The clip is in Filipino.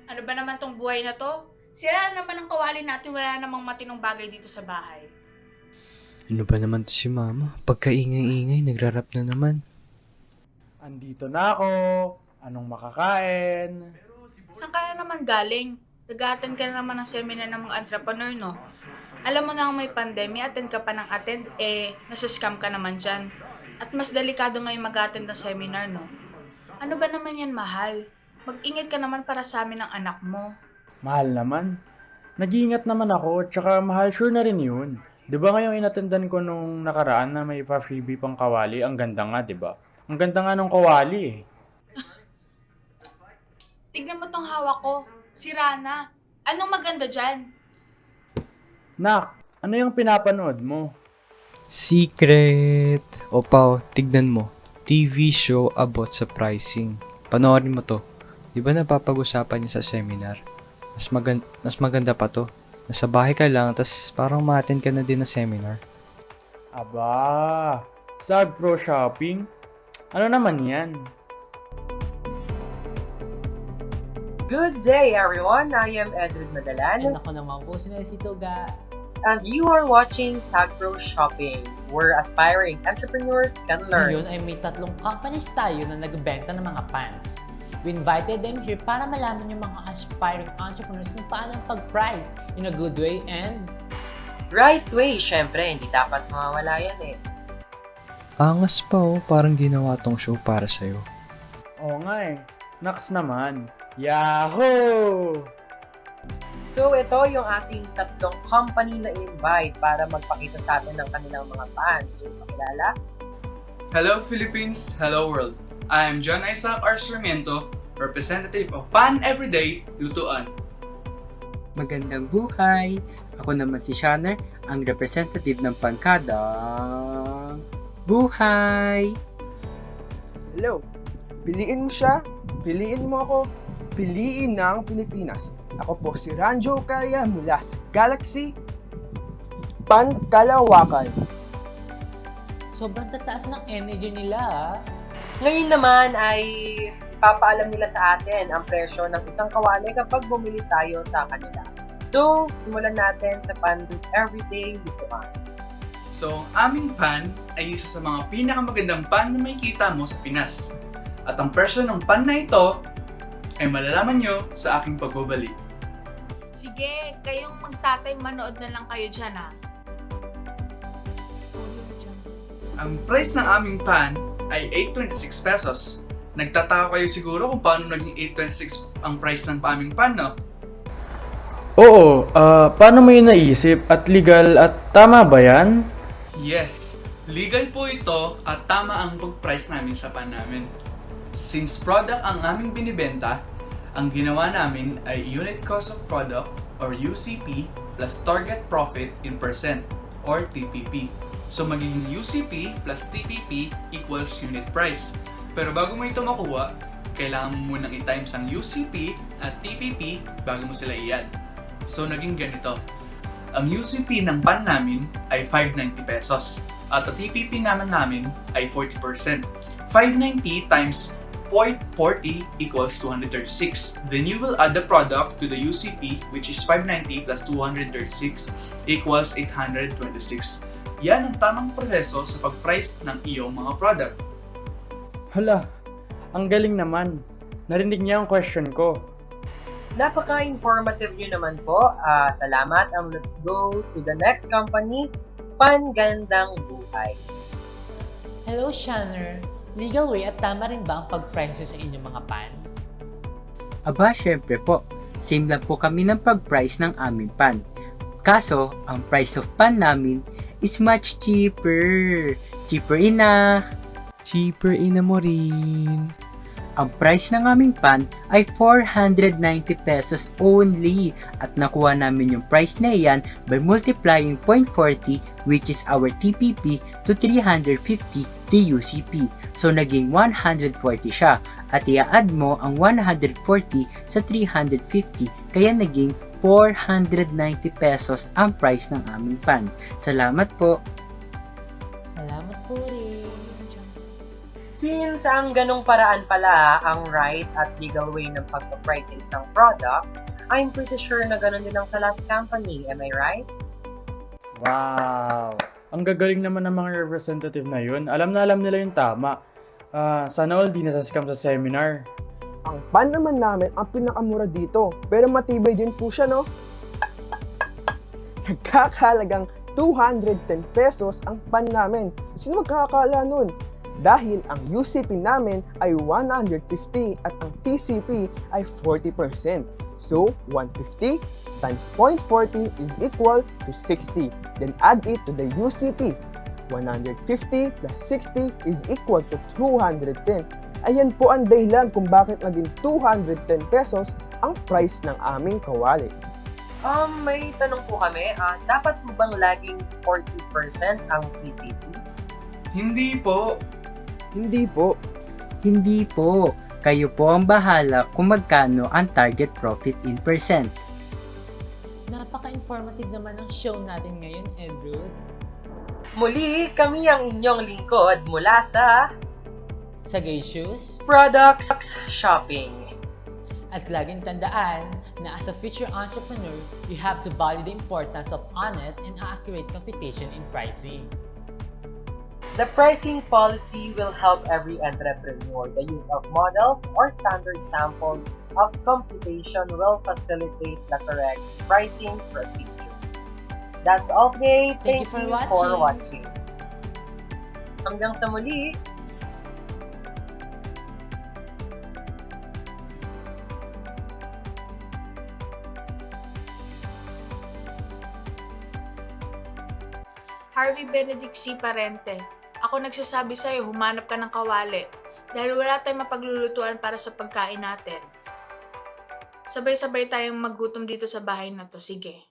Ano ba naman tong buhay na to? Sira naman ang kawali natin, wala namang matinong bagay dito sa bahay. Ano ba naman to si Mama? Pagkaingay-ingay, nagrarap na naman. Andito na ako. Anong makakain? Saan ka na naman galing? Nag-attend ka na naman ng seminar ng mga entrepreneur, no? Alam mo na may pandemya, attend ka pa ng attend, nasa-scam ka naman dyan. At mas delikado ngayon mag-attend ng seminar, no? Ano ba naman yan, mahal? Mag-ingat ka naman para sa amin ng anak mo. Mahal naman. Nag-iingat naman ako, tsaka mahal sure na rin yun. Di ba ngayong inatendan ko nung nakaraan na may pa-freebie pang kawali? Ang ganda nga, di ba? Ang ganda nga nung kawali eh. Tignan mo tong hawak ko. Sira na. Anong maganda dyan? Nak, ano yung pinapanood mo? Secret! O Pao, tignan mo. TV show about sa pricing. Panoorin mo to. Di ba napapag-usapan niya sa seminar? Mas maganda pa to. Nasa bahay ka lang, tas parang ma-attend ka na din na seminar. Aba, Sag Pro Shopping? Ano naman yan? Good day, everyone. I am Edward Madalan, And ako naman po si Tuga. and you are watching Sagro Shopping, where aspiring entrepreneurs can learn. Ngayon ay may tatlong companies tayo na nagbenta ng mga pants. We invited them here para malaman yung mga aspiring entrepreneurs kung paano ang pag-price in a good way and Right way, syempre, hindi dapat mawawala yan eh. Angas pa oh, parang ginawa tong show para sa'yo. Oo nga eh. Naks naman. Yahoo! So, ito yung ating tatlong company na invite para magpakita sa atin ng kanilang mga fans. So, pakilala? Hello Philippines, hello world. I am John Isaac R. Sarmiento, representative of Pan Everyday Lutuan. Magandang buhay! Ako naman si Shanner, ang representative ng Pangkadang Buhay! Hello! Piliin mo siya, piliin mo ako, piliin ng Pilipinas. Ako po si Ranjo Kaya mula sa Galaxy Pankalawakan. sobrang tataas ng energy nila. Ngayon naman ay papaalam nila sa atin ang presyo ng isang kawali kapag bumili tayo sa kanila. So, simulan natin sa Pan Everyday Lutuan. So, ang aming pan ay isa sa mga pinakamagandang pan na makikita mo sa Pinas. At ang presyo ng pan na ito ay malalaman nyo sa aking pagbabalik. Sige, kayong magtatay, manood na lang kayo dyan, ha? Ang price ng aming pan ay 826 pesos. Nagtataka kayo siguro kung paano naging 826 ang price ng aming pan, no? Oo, paano mo yun naisip? At legal at tama ba yan? Yes, legal po ito at tama ang pag-price namin sa pan namin. Since product ang aming binibenta, ang ginawa namin ay unit cost of product or UCP plus target profit in percent or TPP. So magiging UCP plus TPP equals unit price. Pero bago mo ito makuha, kailangan mo munang i-times ang UCP at TPP bago mo sila i-add. So naging ganito. Ang UCP ng pan namin ay 590 pesos at ang TPP namin ay 40%. 590 times 0.40 equals 236. Then you will add the product to the UCP, which is 590 plus 236 equals 826. Yan ang tamang proseso sa pag-price ng iyong mga product. Hala, ang galing naman. Narinig niya ang question ko. Napaka-informative nyo naman po. Salamat. Let's go to the next company, Pangandang Buhay. Hello, Shanner. Legal way at tama rin ba ang pag-price sa inyong mga pan? Aba, syempre po. Same lang po kami ng pag-price ng aming pan. Kaso, ang price of pan namin is much cheaper. Cheaper ina! Cheaper ina mo rin. Ang price ng aming pan ay 490 pesos only at nakuha namin yung price na iyan by multiplying 0.40 which is our TPP to 350 TUCP. So naging 140 siya at i-add mo ang 140 sa 350 kaya naging 490 pesos ang price ng aming pan. Salamat po! Salamat po rin. Since ang ganong paraan pala ang right at legal way ng pagpa-price ng isang product, I'm pretty sure na ganon din ang sa last company. Am I right? Wow! Ang gagaling naman ng mga representative na yun. Alam na alam nila yung tama. Sana all di nasascam sa seminar. Ang pan naman namin ang pinakamura dito, pero matibay din po siya, no? Nagkakahalagang 210 pesos ang pan namin. Sino magkakakala nun? Dahil ang UCP namin ay 150 at ang TCP ay 40%. So, 150 times 0.40 is equal to 60. Then add it to the UCP. 150 plus 60 is equal to 210. Ayan po ang dahilan kung bakit naging 210 pesos ang price ng aming kawali. May tanong po kami. Dapat po bang laging 40% ang TCP? Hindi po. Hindi po. Hindi po. Kayo po ang bahala kung magkano ang target profit in percent. Napaka-informative naman ng show natin ngayon, Edruth. Muli, kami ang inyong lingkod mula sa Sa Gay Shoes. Products Shopping. At laging tandaan na as a future entrepreneur, you have to value the importance of honest and accurate computation in pricing. The pricing policy will help every entrepreneur. The use of models or standard samples of computation will facilitate the correct pricing procedure. That's all today. Thank you for watching. Hanggang sa muli. Harvey Benedict C. Parente, ako nagsasabi sa'yo, humanap ka ng kawali. Dahil wala tayong mapaglulutuan para sa pagkain natin. Sabay-sabay tayong maggutom dito sa bahay na to. Sige.